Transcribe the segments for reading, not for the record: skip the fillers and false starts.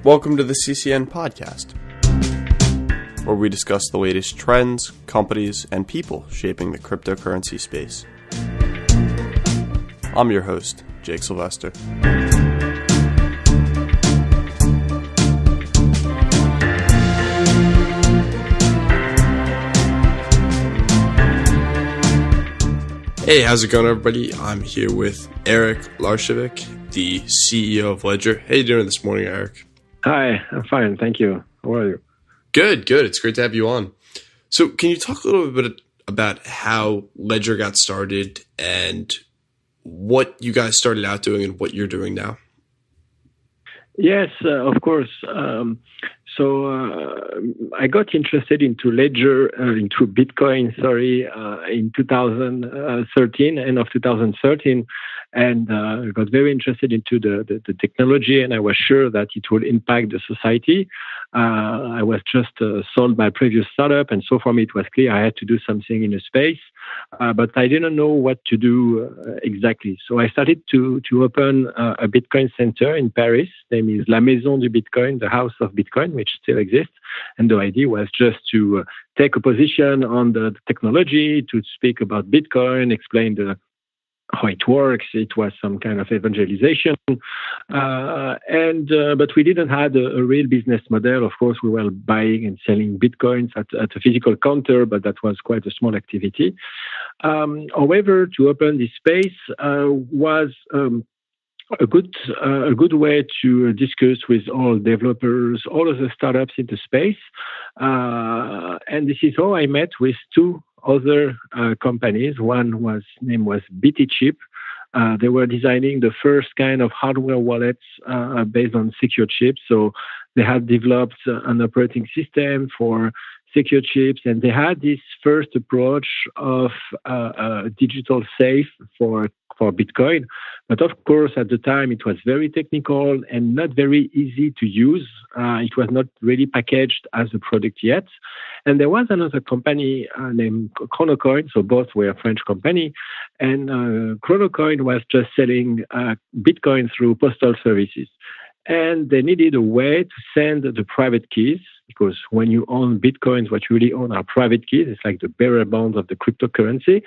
Welcome to the CCN podcast, where we discuss the latest trends, companies, and people shaping the cryptocurrency space. I'm your host, Jake Sylvester. Hey, how's it going, everybody? I'm here with Éric Larchevêque, the CEO of Ledger. How you doing this morning, Éric? Hi, I'm fine. Thank you. How are you? Good. It's great to have you on. So can you talk a little bit about how Ledger got started and what you guys started out doing and what you're doing now? Yes, of course. I got interested into into Bitcoin, in 2013, end of 2013. And I got very interested into the technology, and I was sure that it would impact the society. I was just sold my previous startup, and so for me it was clear I had to do something in the space, but I didn't know what to do exactly. So I started to open a Bitcoin center in Paris. The name is La Maison du Bitcoin, the House of Bitcoin, which still exists. And the idea was just to take a position on the technology, to speak about Bitcoin, explain how it works. It was some kind of evangelization. But we didn't have a real business model. Of course, we were buying and selling Bitcoins at a physical counter, but that was quite a small activity. However, to open this space was a good way to discuss with all developers, all of the startups in the space. And this is how I met with two other companies. One name was BT Chip. They were designing the first kind of hardware wallets based on secure chips. So they had developed an operating system for secure chips, and they had this first approach of a digital safe for Bitcoin. But of course, at the time, it was very technical and not very easy to use. It was not really packaged as a product yet. And there was another company named Chronocoin, so both were a French company. And Chronocoin was just selling Bitcoin through postal services. And they needed a way to send the private keys, because when you own Bitcoins, what you really own are private keys. It's like the bearer bonds of the cryptocurrency.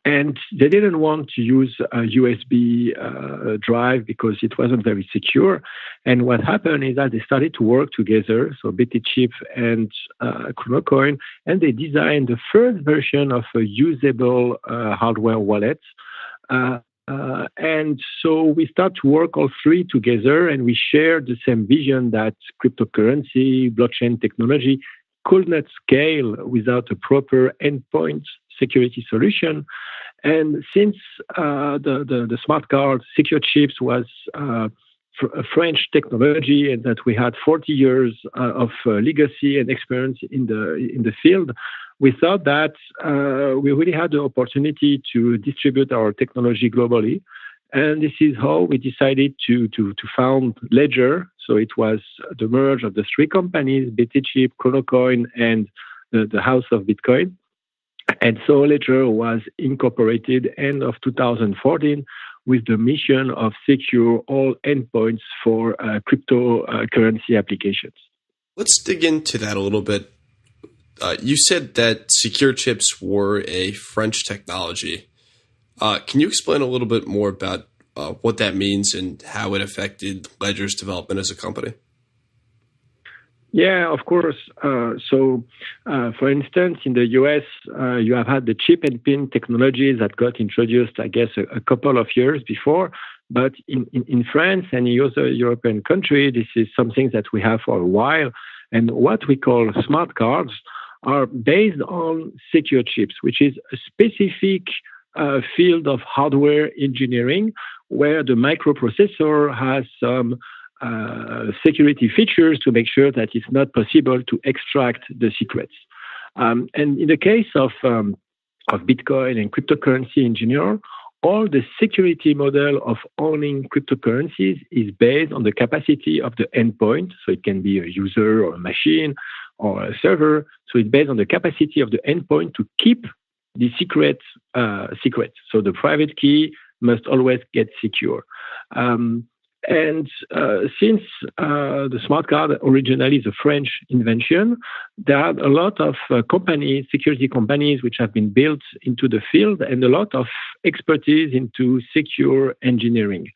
And they didn't want to use a USB drive because it wasn't very secure. And what happened is that they started to work together, so BT Chip and Chronocoin, and they designed the first version of a usable hardware wallet. And so we start to work all three together, and we share the same vision that cryptocurrency, blockchain technology could not scale without a proper endpoint security solution. And since the smart card secure chips was a French technology, and that we had 40 years of legacy and experience in the field, we thought that we really had the opportunity to distribute our technology globally. And this is how we decided to found Ledger. So it was the merge of the three companies, BT Chip, Chronocoin, and the House of Bitcoin. And so Ledger was incorporated end of 2014 with the mission of secure all endpoints for cryptocurrency applications. Let's dig into that a little bit. You said that secure chips were a French technology. Can you explain a little bit more about what that means and how it affected Ledger's development as a company? Yeah, of course. For instance, in the US, you have had the chip and pin technology that got introduced, I guess, a couple of years before. But in France and in other European countries, this is something that we have for a while. And what we call smart cards are based on secure chips, which is a specific field of hardware engineering where the microprocessor has some security features to make sure that it's not possible to extract the secrets. And in the case of Bitcoin and cryptocurrency engineer, all the security model of owning cryptocurrencies is based on the capacity of the endpoint. So it can be a user or a machine or a server. So it's based on the capacity of the endpoint to keep the secret. So the private key must always get secure. And since the smart card originally is a French invention, there are a lot of companies, security companies, which have been built into the field and a lot of expertise into secure engineering.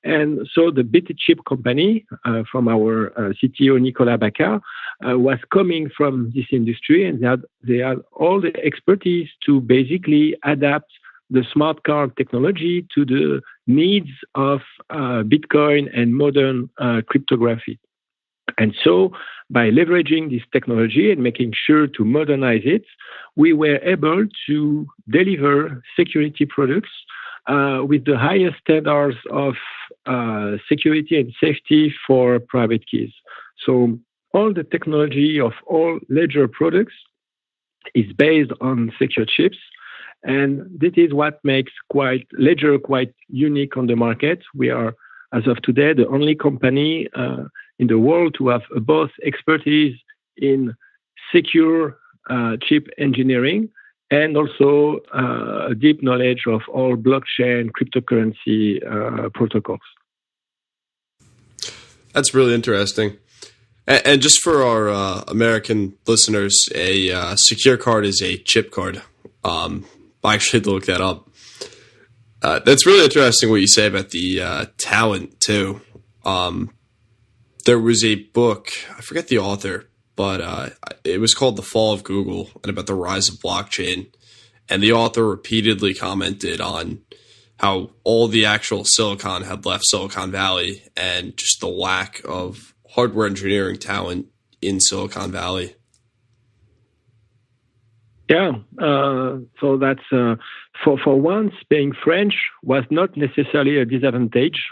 And so the bit chip company from our CTO, Nicolas Bacca, was coming from this industry, and they had all the expertise to basically adapt the smart card technology to the needs of Bitcoin and modern cryptography. And so by leveraging this technology and making sure to modernize it, we were able to deliver security products with the highest standards of security and safety for private keys. So all the technology of all Ledger products is based on secure chips. And this is what makes Ledger quite unique on the market. We are, as of today, the only company in the world to have both expertise in secure chip engineering and also a deep knowledge of all blockchain cryptocurrency protocols. That's really interesting. And just for our American listeners, a secure card is a chip card. I actually had to look that up. That's really interesting what you say about the talent, too. There was a book, I forget the author, but it was called The Fall of Google and about the rise of blockchain. And the author repeatedly commented on how all the actual silicon had left Silicon Valley and just the lack of hardware engineering talent in Silicon Valley. Yeah, so that's for once being French was not necessarily a disadvantage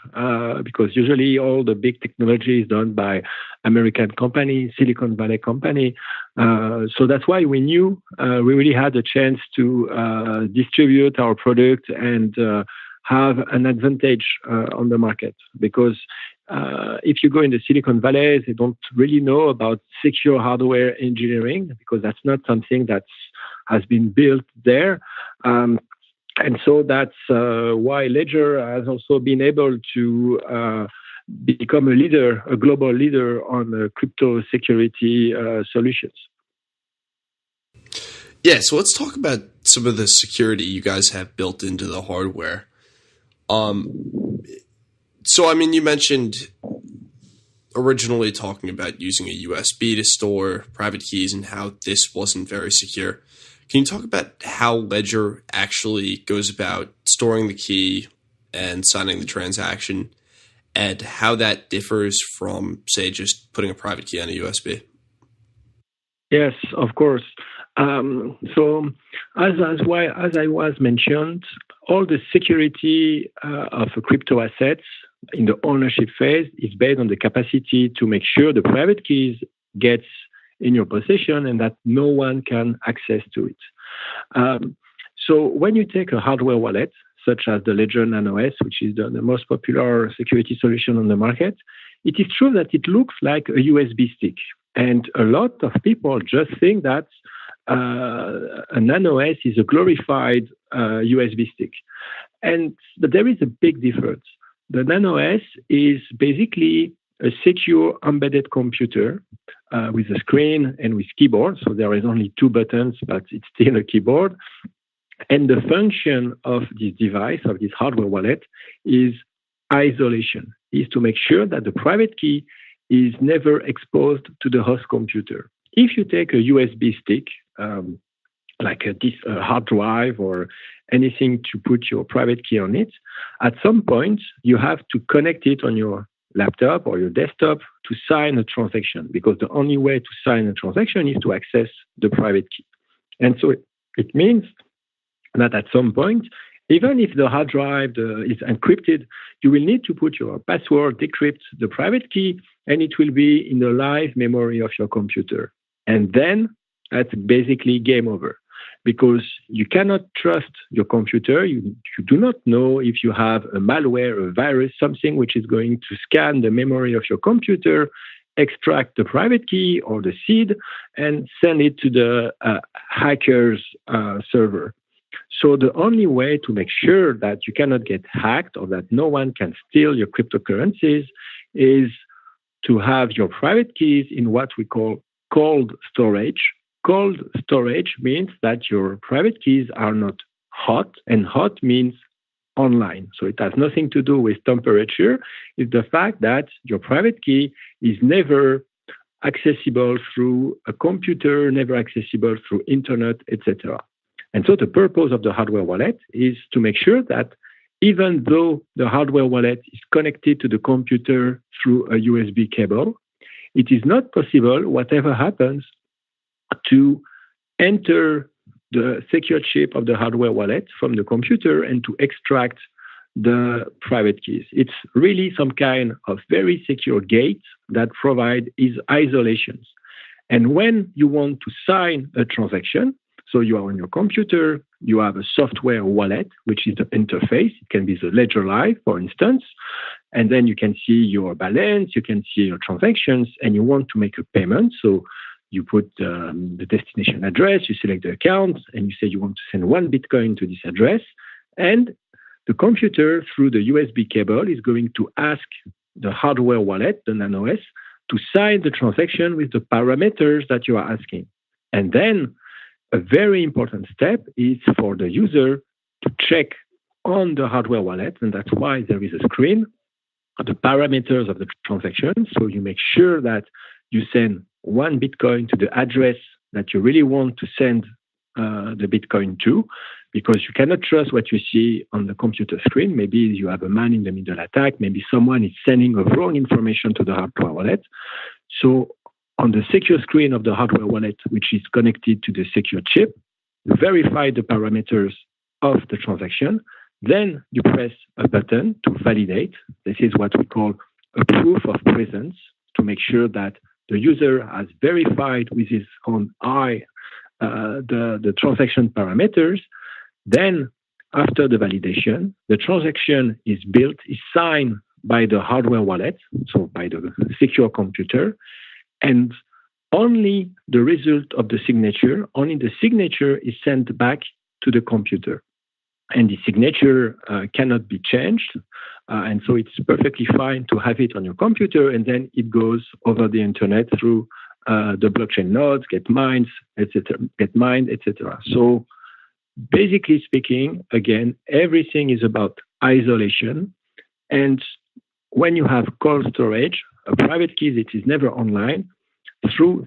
because usually all the big technology is done by American companies, Silicon Valley company. So that's why we knew we really had a chance to distribute our product and have an advantage on the market because if you go in the Silicon Valley, they don't really know about secure hardware engineering because that's not something that has been built there. And so that's why Ledger has also been able to become a global leader on crypto security solutions. Yeah, so let's talk about some of the security you guys have built into the hardware. So, I mean, you mentioned originally talking about using a USB to store private keys and how this wasn't very secure. Can you talk about how Ledger actually goes about storing the key and signing the transaction and how that differs from, say, just putting a private key on a USB? Yes, of course. So as I was mentioned, all the security of a crypto assets in the ownership phase is based on the capacity to make sure the private keys gets in your possession and that no one can access to it. So when you take a hardware wallet, such as the Ledger Nano S, which is the most popular security solution on the market, it is true that it looks like a USB stick. And a lot of people just think that a Nano S is a glorified USB stick. But there is a big difference. The Nano S is basically a secure embedded computer with a screen and with keyboard. So there is only 2 buttons, but it's still a keyboard. And the function of this device, of this hardware wallet, is isolation, is to make sure that the private key is never exposed to the host computer. If you take a USB stick, like a hard drive or anything to put your private key on it, at some point you have to connect it on your laptop or your desktop to sign a transaction, because the only way to sign a transaction is to access the private key. And so it means that at some point, even if the hard drive is encrypted, you will need to put your password, decrypt the private key, and it will be in the live memory of your computer. And then that's basically game over, because you cannot trust your computer. You do not know if you have a malware, a virus, something which is going to scan the memory of your computer, extract the private key or the seed, and send it to the hacker's server. So the only way to make sure that you cannot get hacked or that no one can steal your cryptocurrencies is to have your private keys in what we call cold storage. Cold storage means that your private keys are not hot, and hot means online. So it has nothing to do with temperature. It's the fact that your private key is never accessible through a computer, never accessible through internet, etc. And so the purpose of the hardware wallet is to make sure that even though the hardware wallet is connected to the computer through a USB cable, it is not possible, whatever happens, to enter the secure chip of the hardware wallet from the computer and to extract the private keys. It's really some kind of very secure gate that provide isolations. And when you want to sign a transaction, so you are on your computer, you have a software wallet, which is the interface. It can be the Ledger Live, for instance. And then you can see your balance, you can see your transactions, and you want to make a payment. So you put the destination address, you select the account, and you say you want to send 1 Bitcoin to this address. And the computer, through the USB cable, is going to ask the hardware wallet, the NanoS, to sign the transaction with the parameters that you are asking. And then a very important step is for the user to check on the hardware wallet, and that's why there is a screen, the parameters of the transaction. So you make sure that you send 1 Bitcoin to the address that you really want to send the Bitcoin to, because you cannot trust what you see on the computer screen. Maybe you have a man-in-the-middle attack. Maybe someone is sending a wrong information to the hardware wallet. So on the secure screen of the hardware wallet, which is connected to the secure chip, you verify the parameters of the transaction. Then you press a button to validate. This is what we call a proof of presence, to make sure that the user has verified with his own eye the transaction parameters. Then, after the validation, the transaction is built, is signed by the hardware wallet, so by the secure computer, and only the result of the signature, only the signature is sent back to the computer. And the signature cannot be changed. And so it's perfectly fine to have it on your computer, and then it goes over the internet through the blockchain nodes, get mined, etc. So basically speaking, again, everything is about isolation. And when you have cold storage, a private key that is never online,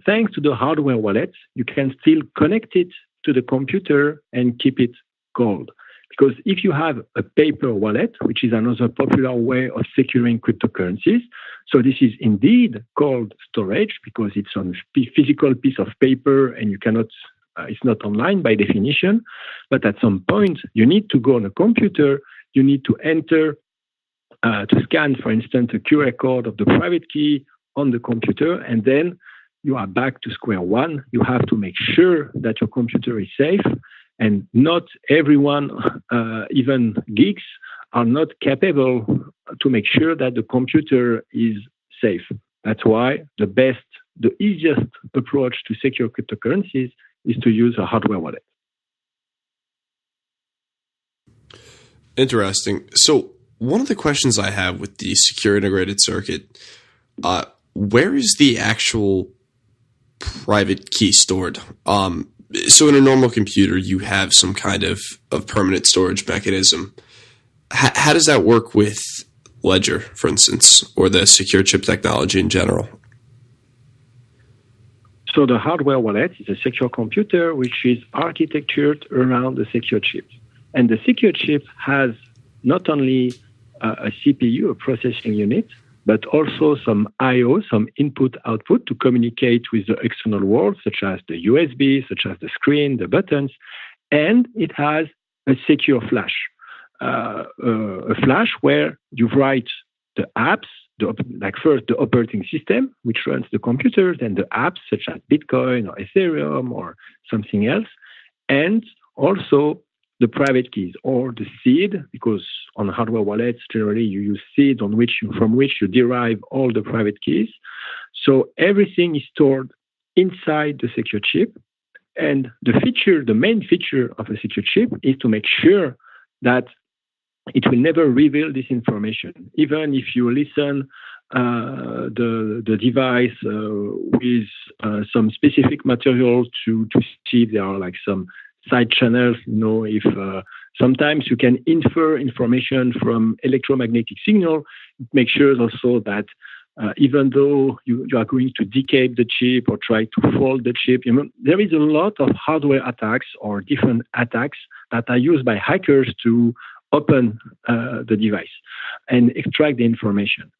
thanks to the hardware wallet, you can still connect it to the computer and keep it cold. Because if you have a paper wallet, which is another popular way of securing cryptocurrencies, so this is indeed cold storage because it's on a physical piece of paper and you cannot, it's not online by definition. But at some point, you need to go on a computer, you need to enter, to scan, for instance, a QR code of the private key on the computer, and then you are back to square one. You have to make sure that your computer is safe. And not everyone, even geeks, are not capable to make sure that the computer is safe. That's why the easiest approach to secure cryptocurrencies is to use a hardware wallet. Interesting. So one of the questions I have with the secure integrated circuit, where is the actual private key stored? So in a normal computer, you have some kind of permanent storage mechanism. How does that work with Ledger, for instance, or the secure chip technology in general? So the hardware wallet is a secure computer which is architectured around the secure chip. And the secure chip has not only a CPU, a processing unit, but also some I/O, some input-output to communicate with the external world, such as the USB, such as the screen, the buttons, and it has a secure flash, a flash where you write the apps, like first the operating system, which runs the computer, then the apps, such as Bitcoin or Ethereum or something else, and also the private keys or the seed, because on hardware wallets, generally you use seed from which you derive all the private keys. So everything is stored inside the secure chip. And the main feature of a secure chip is to make sure that it will never reveal this information. Even if you listen the device with some specific materials to see if there are like some side channels, if sometimes you can infer information from electromagnetic signal, make sure also that even though you are going to decay the chip or try to fold the chip, there is a lot of hardware attacks or different attacks that are used by hackers to open the device and extract the information.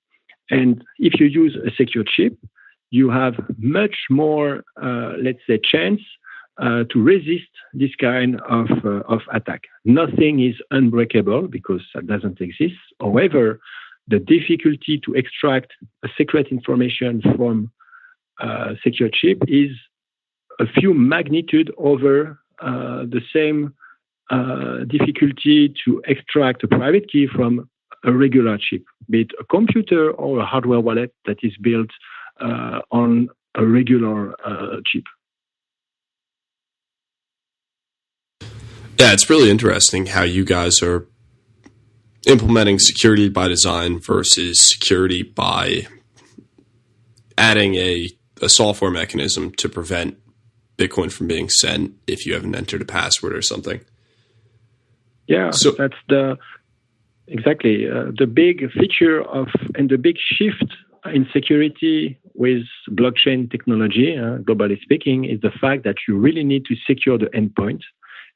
And if you use a secure chip, you have much more, chance to resist this kind of attack. Nothing is unbreakable because that doesn't exist. However, the difficulty to extract a secret information from a secure chip is a few magnitude over the same difficulty to extract a private key from a regular chip, be it a computer or a hardware wallet that is built on a regular chip. Yeah, it's really interesting how you guys are implementing security by design versus security by adding a software mechanism to prevent Bitcoin from being sent if you haven't entered a password or something. Yeah, so that's exactly the big feature and the big shift in security with blockchain technology, globally speaking, is the fact that you really need to secure the endpoint.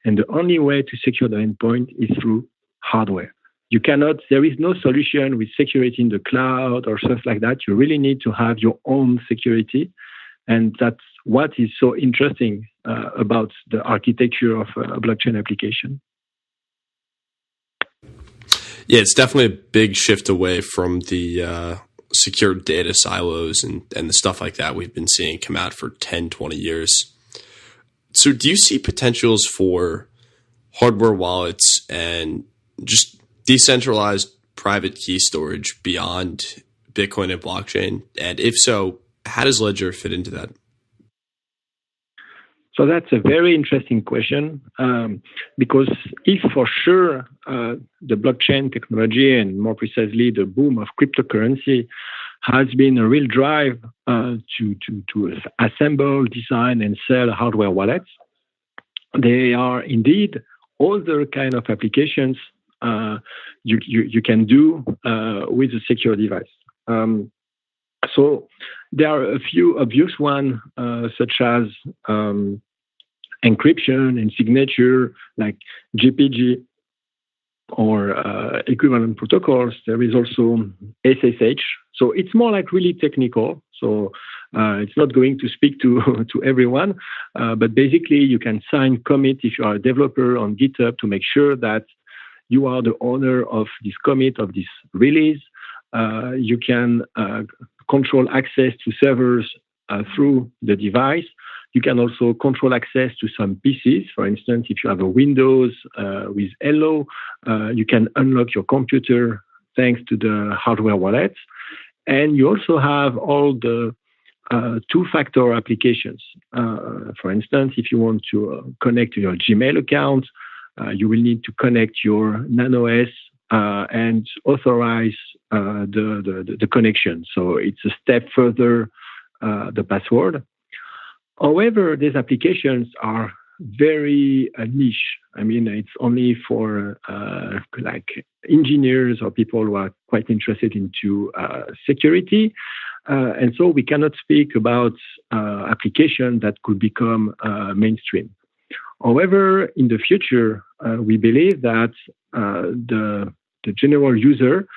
And the only way to secure the endpoint is through hardware. There is no solution with security in the cloud or stuff like that. You really need to have your own security. And that's what is so interesting about the architecture of a blockchain application. Yeah, it's definitely a big shift away from the secure data silos and the stuff like that we've been seeing come out for 10, 20 years. So do you see potentials for hardware wallets and just decentralized private key storage beyond Bitcoin and blockchain? And if so, how does Ledger fit into that? So that's a very interesting question because if for sure the blockchain technology and more precisely the boom of cryptocurrency has been a real drive to assemble, design, and sell hardware wallets, there are indeed other kind of applications you can do with a secure device. So there are a few obvious ones, such as encryption and signature, like GPG or equivalent protocols. There is also SSH. So it's more like really technical. So it's not going to speak to everyone, but basically you can sign commit if you are a developer on GitHub to make sure that you are the owner of this commit, of this release. You can control access to servers through the device. You can also control access to some PCs. For instance, if you have a Windows with Hello, you can unlock your computer thanks to the hardware wallets. And you also have all the two-factor applications. For instance, if you want to connect to your Gmail account, you will need to connect your NanoS and authorize the connection. So it's a step further the password. However, these applications are very niche. I mean, it's only for like engineers or people who are quite interested into security. And so we cannot speak about application that could become mainstream. However, in the future, we believe that the general user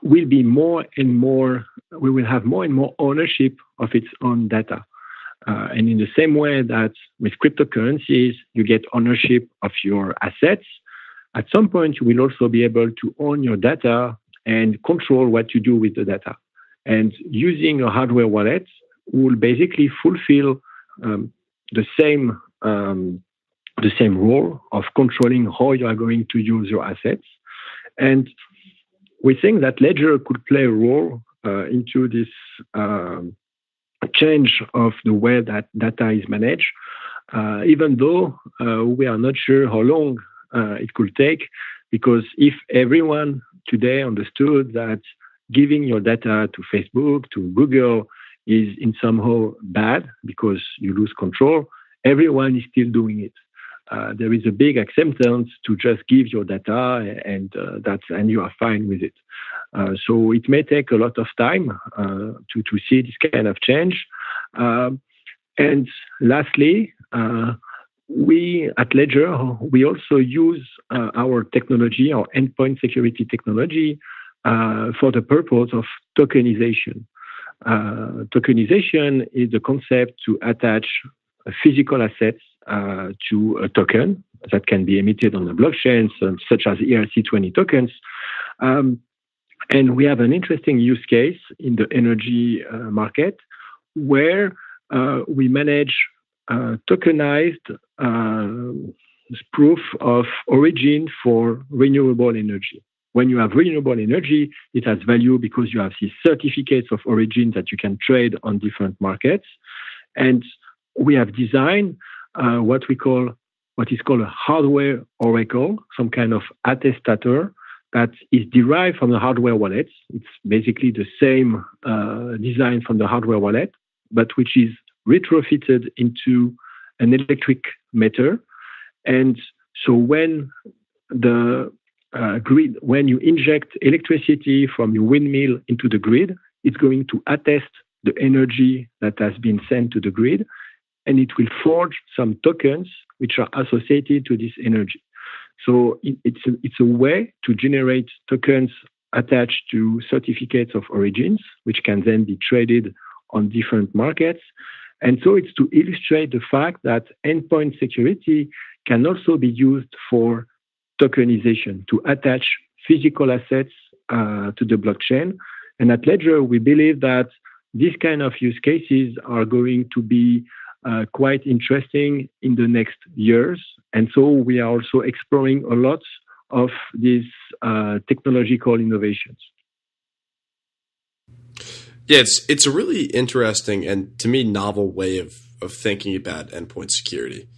will be more and more, we will have more and more ownership of its own data. And in the same way that with cryptocurrencies, you get ownership of your assets, at some point you will also be able to own your data and control what you do with the data. And using a hardware wallet will basically fulfill the same role of controlling how you are going to use your assets. And we think that Ledger could play a role into this change of the way that data is managed, even though we are not sure how long it could take, because if everyone today understood that giving your data to Facebook, to Google is in somehow bad because you lose control, everyone is still doing it. There is a big acceptance to just give your data and you are fine with it. So it may take a lot of time to see this kind of change. And lastly, we at Ledger, we also use our technology, our endpoint security technology, for the purpose of tokenization. Tokenization is the concept to attach physical assets to a token that can be emitted on the blockchain, such as ERC20 tokens. And we have an interesting use case in the energy market where we manage tokenized proof of origin for renewable energy. When you have renewable energy, it has value because you have these certificates of origin that you can trade on different markets. And we have designed what is called a hardware oracle, some kind of attestator that is derived from the hardware wallet. It's basically the same design from the hardware wallet, but which is retrofitted into an electric meter. And so when the grid, when you inject electricity from your windmill into the grid, it's going to attest the energy that has been sent to the grid, and it will forge some tokens which are associated to this energy. So it's a way to generate tokens attached to certificates of origins, which can then be traded on different markets. And so it's to illustrate the fact that endpoint security can also be used for tokenization, to attach physical assets to the blockchain. And at Ledger, we believe that these kind of use cases are going to be quite interesting in the next years. And so we are also exploring a lot of these technological innovations. Yeah, it's a really interesting and, to me, novel way of thinking about endpoint security.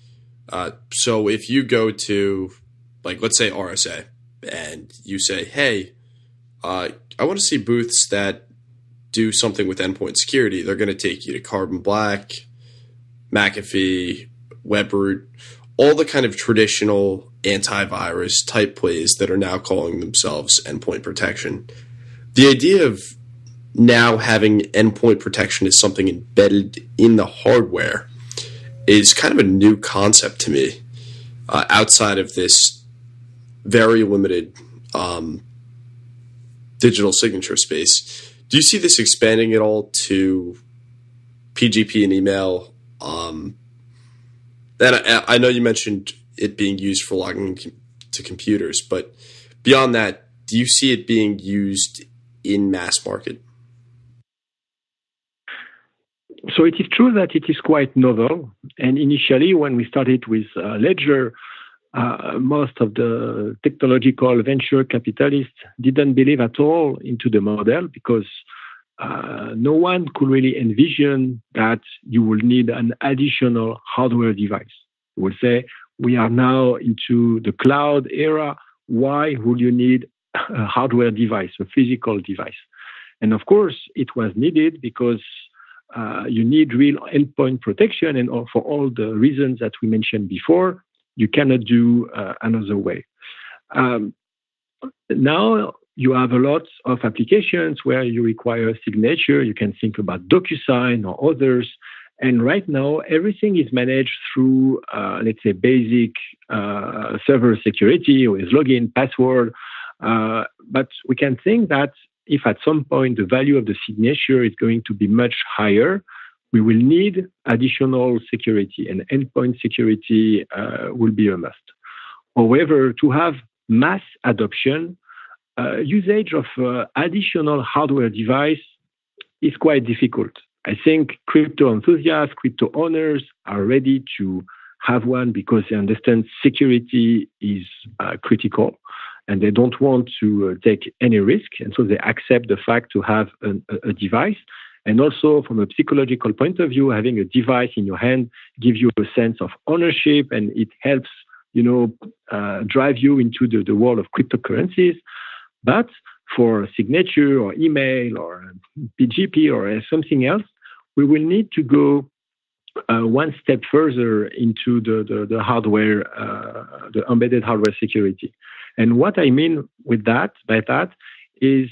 So if you go to, like, let's say RSA, and you say, hey, I want to see booths that do something with endpoint security, they're going to take you to Carbon Black, McAfee, WebRoot, all the kind of traditional antivirus type plays that are now calling themselves endpoint protection. The idea of now having endpoint protection as something embedded in the hardware is kind of a new concept to me, outside of this very limited digital signature space. Do you see this expanding at all to PGP and email? And I know you mentioned it being used for logging to computers, but beyond that, do you see it being used in mass market? So it is true that it is quite novel. And initially, when we started with Ledger, most of the technological venture capitalists didn't believe at all into the model because no one could really envision that you will need an additional hardware device. You would say, we are now into the cloud era. Why would you need a hardware device, a physical device? And of course, it was needed because you need real endpoint protection, and for all the reasons that we mentioned before, you cannot do another way. Now you have a lot of applications where you require signature. You can think about DocuSign or others. And right now, everything is managed through, let's say, basic server security with login, password. But we can think that if at some point the value of the signature is going to be much higher, we will need additional security, and endpoint security will be a must. However, to have mass adoption, usage of additional hardware device is quite difficult. I think crypto enthusiasts, crypto owners are ready to have one because they understand security is critical and they don't want to take any risk. And so they accept the fact to have a device. And also from a psychological point of view, having a device in your hand gives you a sense of ownership, and it helps, drive you into the world of cryptocurrencies. But for signature or email or PGP or something else, we will need to go one step further into the hardware, the embedded hardware security. And what I mean by that is,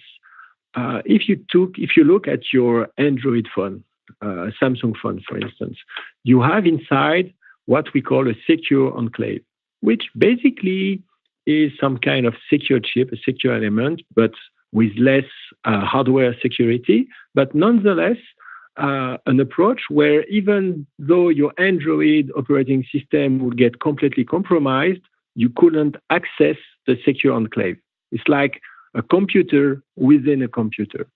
if you look at your Android phone, Samsung phone, for instance, you have inside what we call a secure enclave, which basically is some kind of secure chip, a secure element, but with less hardware security, but nonetheless, an approach where even though your Android operating system would get completely compromised, you couldn't access the secure enclave. It's like a computer within a computer.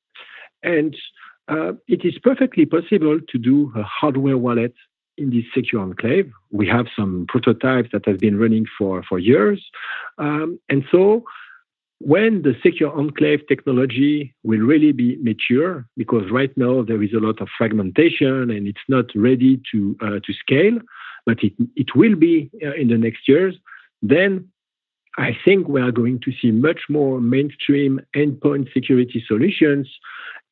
And it is perfectly possible to do a hardware wallet in this secure enclave. We have some prototypes that have been running for years. And so when the secure enclave technology will really be mature, because right now there is a lot of fragmentation and it's not ready to scale, but it will be in the next years, then I think we are going to see much more mainstream endpoint security solutions,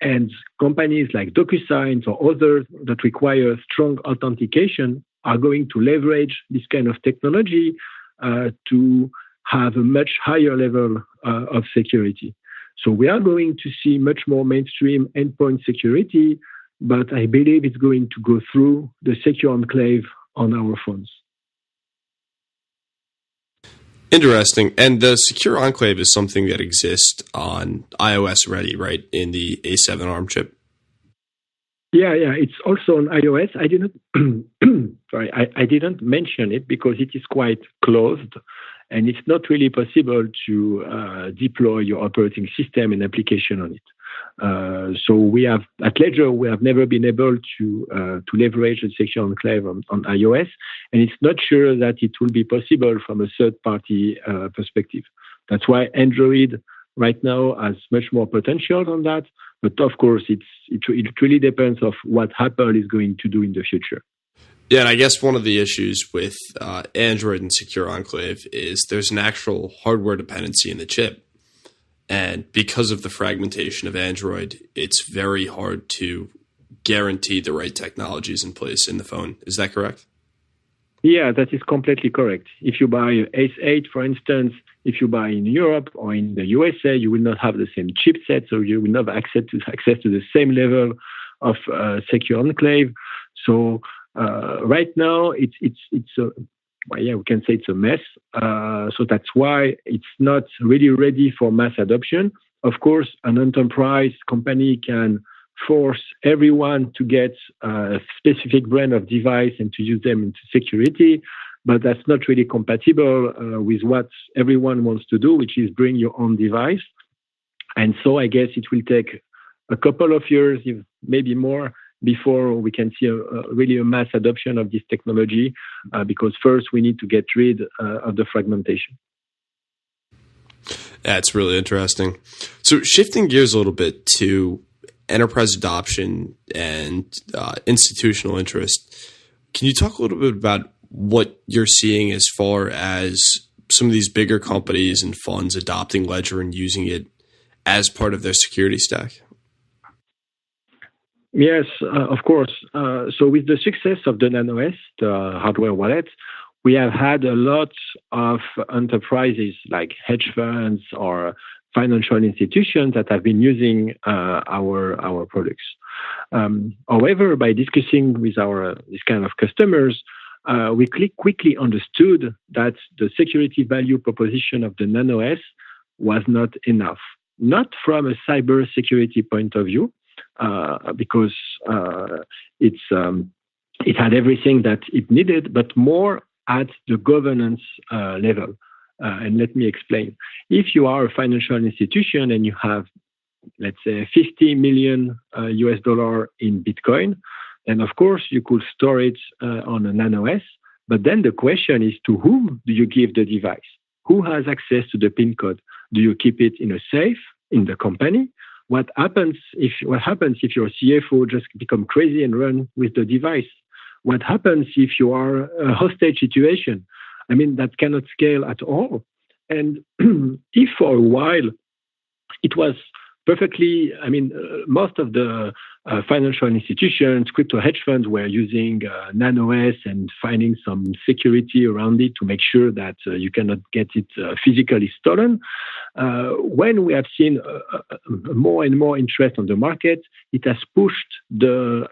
and companies like DocuSign or others that require strong authentication are going to leverage this kind of technology to have a much higher level of security. So we are going to see much more mainstream endpoint security, but I believe it's going to go through the secure enclave on our phones. Interesting. And the secure enclave is something that exists on iOS already, right? In the A7 ARM chip. Yeah. It's also on iOS. I didn't mention it because it is quite closed, and it's not really possible to deploy your operating system and application on it. So we have at Ledger, we have never been able to leverage the secure enclave on iOS, and it's not sure that it will be possible from a third-party perspective. That's why Android right now has much more potential on that. But of course, it really depends on what Apple is going to do in the future. Yeah, and I guess one of the issues with Android and Secure Enclave is there's an actual hardware dependency in the chip. And because of the fragmentation of Android, it's very hard to guarantee the right technologies in place in the phone. Is that correct? Yeah, that is completely correct. If you buy S8, for instance, if you buy in Europe or in the USA, you will not have the same chipset, so you will not have access to the same level of secure enclave. So right now, we can say it's a mess. So that's why it's not really ready for mass adoption. Of course, an enterprise company can force everyone to get a specific brand of device and to use them into security, but that's not really compatible with what everyone wants to do, which is bring your own device. And so I guess it will take a couple of years, maybe more, before we can see really a mass adoption of this technology, because first we need to get rid of the fragmentation. That's really interesting. So shifting gears a little bit to enterprise adoption and institutional interest, can you talk a little bit about what you're seeing as far as some of these bigger companies and funds adopting Ledger and using it as part of their security stack? Yes, of course. So with the success of the NanoS, the hardware wallet, we have had a lot of enterprises like hedge funds or financial institutions that have been using our products. However, by discussing with this kind of customers, we quickly understood that the security value proposition of the NanoS was not enough. Not from a cyber security point of view, because it had everything that it needed, but more at the governance level. And let me explain. If you are a financial institution and you have, let's say, $50 million US in Bitcoin, then of course you could store it on a NanoS. But then the question is, to whom do you give the device? Who has access to the PIN code? Do you keep it in a safe in the company, what happens if your CFO just become crazy and run with the device? What happens if you are a hostage situation? I mean, that cannot scale at all. And if for a while it was perfectly, I mean, most of the financial institutions, crypto hedge funds were using NanoS and finding some security around it to make sure that you cannot get it physically stolen. When we have seen more and more interest on the market, it has pushed the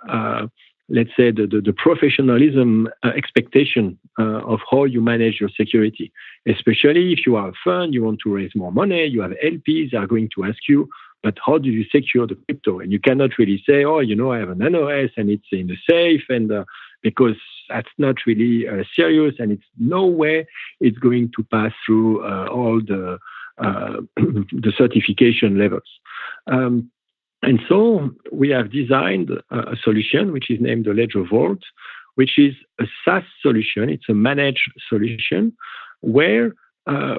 let's say the professionalism expectation of how you manage your security. Especially if you are a fund, you want to raise more money, you have LPs, they are going to ask you, but how do you secure the crypto? And you cannot really say, oh, I have an NOS and it's in the safe, and because that's not really serious, and it's no way it's going to pass through all the certification levels. And so we have designed a solution which is named the Ledger Vault, which is a SaaS solution. It's a managed solution where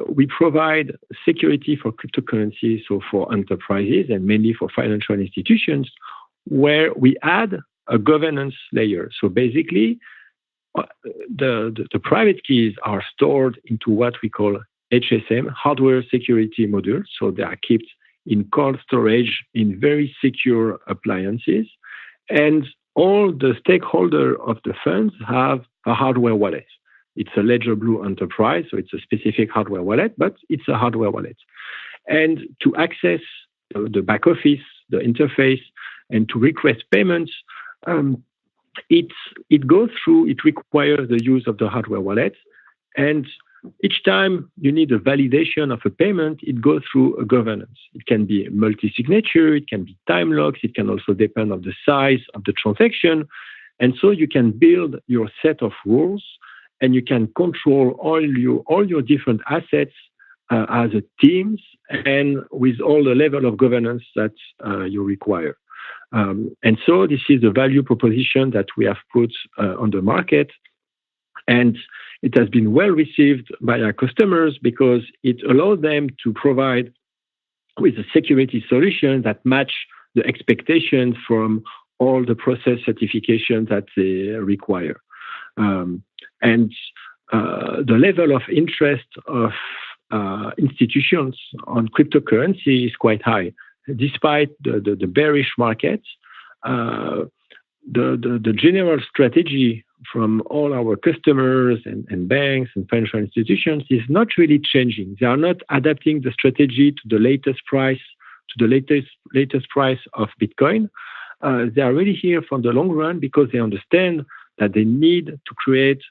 we provide security for cryptocurrency, so for enterprises and mainly for financial institutions, where we add a governance layer. So basically, the private keys are stored into what we call HSM, hardware security modules. So they are kept in cold storage in very secure appliances. And all the stakeholders of the funds have a hardware wallet. It's a Ledger Blue Enterprise, so it's a specific hardware wallet, but it's a hardware wallet. And to access the back office, the interface, and to request payments, it requires the use of the hardware wallet. And each time you need a validation of a payment, it goes through a governance. It can be multi-signature, it can be time locks, it can also depend on the size of the transaction. And so you can build your set of rules and you can control all your different assets as a teams and with all the level of governance that you require. And so this is the value proposition that we have put on the market. And it has been well received by our customers because it allows them to provide with a security solution that match the expectations from all the process certifications that they require. And the level of interest of institutions on cryptocurrency is quite high. Despite the bearish market, the general strategy from all our customers and banks and financial institutions is not really changing. They are not adapting the strategy to the latest price, latest price of Bitcoin. They are really here for the long run because they understand that they need to create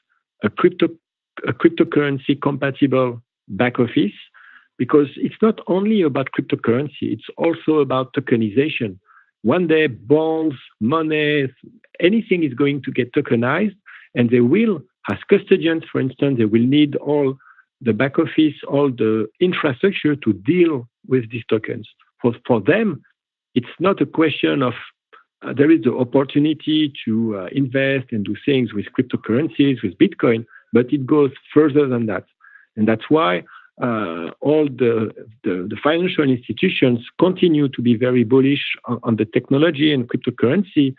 a cryptocurrency compatible back office, because it's not only about cryptocurrency, it's also about tokenization. One day, bonds, money, anything is going to get tokenized, and they will, as custodians, for instance, they will need all the back office, all the infrastructure to deal with these tokens. For them, it's not a question of there is the opportunity to invest and do things with cryptocurrencies, with Bitcoin, but it goes further than that. And that's why all the financial institutions continue to be very bullish on the technology and cryptocurrency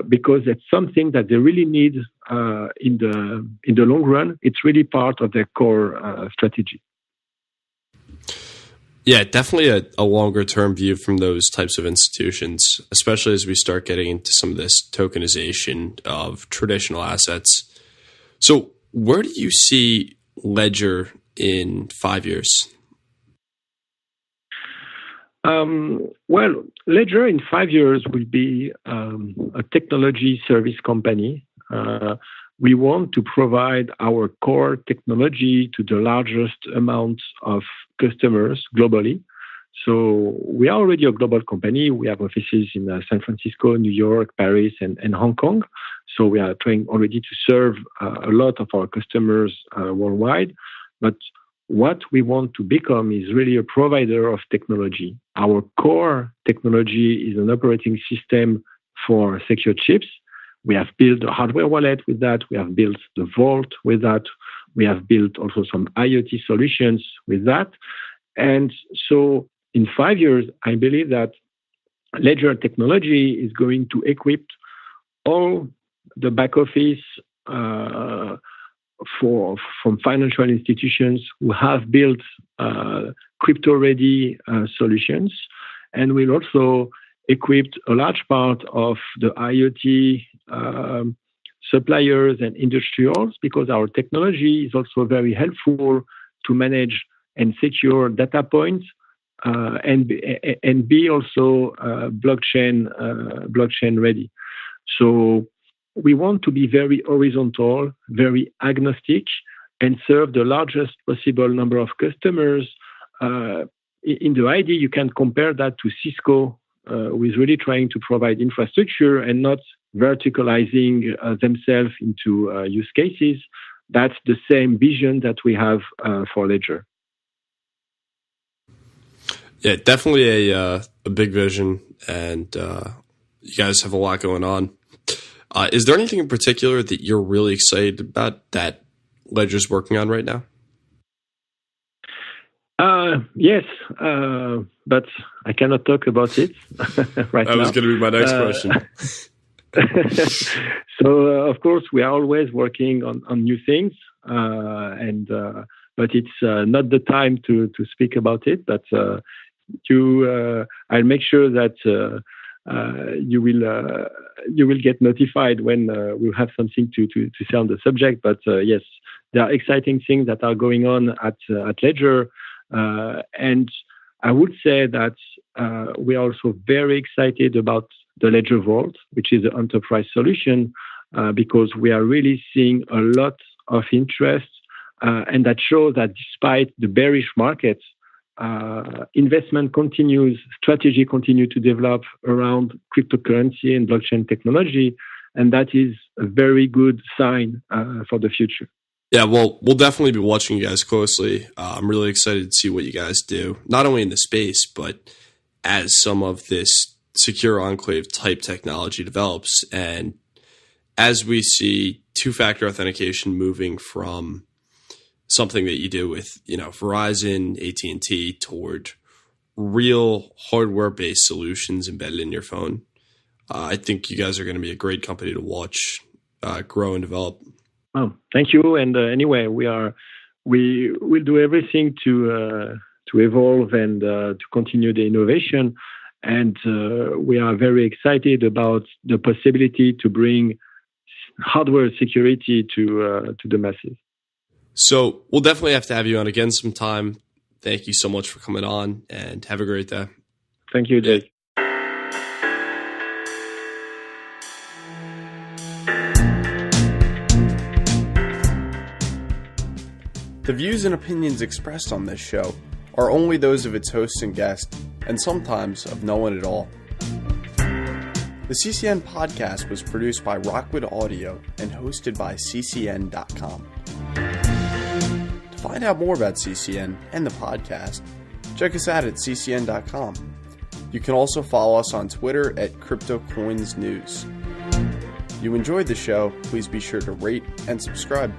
because it's something that they really need in the long run. It's really part of their core strategy. Yeah, definitely a longer term view from those types of institutions, especially as we start getting into some of this tokenization of traditional assets. So where do you see Ledger in 5 years? Well, Ledger in 5 years will be a technology service company. We want to provide our core technology to the largest amount of customers globally. So we are already a global company. We have offices in San Francisco, New York, Paris, and Hong Kong. So we are trying already to serve a lot of our customers worldwide. But what we want to become is really a provider of technology. Our core technology is an operating system for secure chips. We have built a hardware wallet with that. We have built the vault with that. We have built also some IoT solutions with that. And so in 5 years, I believe that Ledger technology is going to equip all the back office from financial institutions who have built crypto-ready solutions, and will also equip a large part of the IoT suppliers and industrials, because our technology is also very helpful to manage and secure data points and be also blockchain ready. So we want to be very horizontal, very agnostic, and serve the largest possible number of customers. In the idea, you can compare that to Cisco, who is really trying to provide infrastructure and not verticalizing themselves into use cases. That's the same vision that we have for Ledger. Yeah, definitely a big vision, and you guys have a lot going on. Is there anything in particular that you're really excited about that Ledger's working on right now? Yes, but I cannot talk about it right now. That was going to be my next question. So, of course, we are always working on new things, but it's not the time to speak about it. But I'll make sure that you will get notified when we'll have something to say on the subject. But yes, there are exciting things that are going on at Ledger, and I would say that we are also very excited about the Ledger Vault, which is an enterprise solution, because we are really seeing a lot of interest, and that shows that despite the bearish markets, investment continues, strategy continue to develop around cryptocurrency and blockchain technology, and that is a very good sign for the future. Yeah, well, we'll definitely be watching you guys closely. I'm really excited to see what you guys do, not only in the space, but as some of this secure enclave type technology develops, and as we see two-factor authentication moving from something that you do with, Verizon, AT&T toward real hardware-based solutions embedded in your phone. I think you guys are going to be a great company to watch grow and develop. Oh, thank you. And anyway, we will do everything to evolve and to continue the innovation. And we are very excited about the possibility to bring hardware security to the masses. So we'll definitely have to have you on again sometime. Thank you so much for coming on, and have a great day. Thank you, Jake. The views and opinions expressed on this show are only those of its hosts and guests, and sometimes of no one at all. The CCN podcast was produced by Rockwood Audio and hosted by ccn.com. To find out more about CCN and the podcast, check us out at ccn.com. You can also follow us on Twitter at CryptoCoinsNews. If you enjoyed the show, please be sure to rate and subscribe.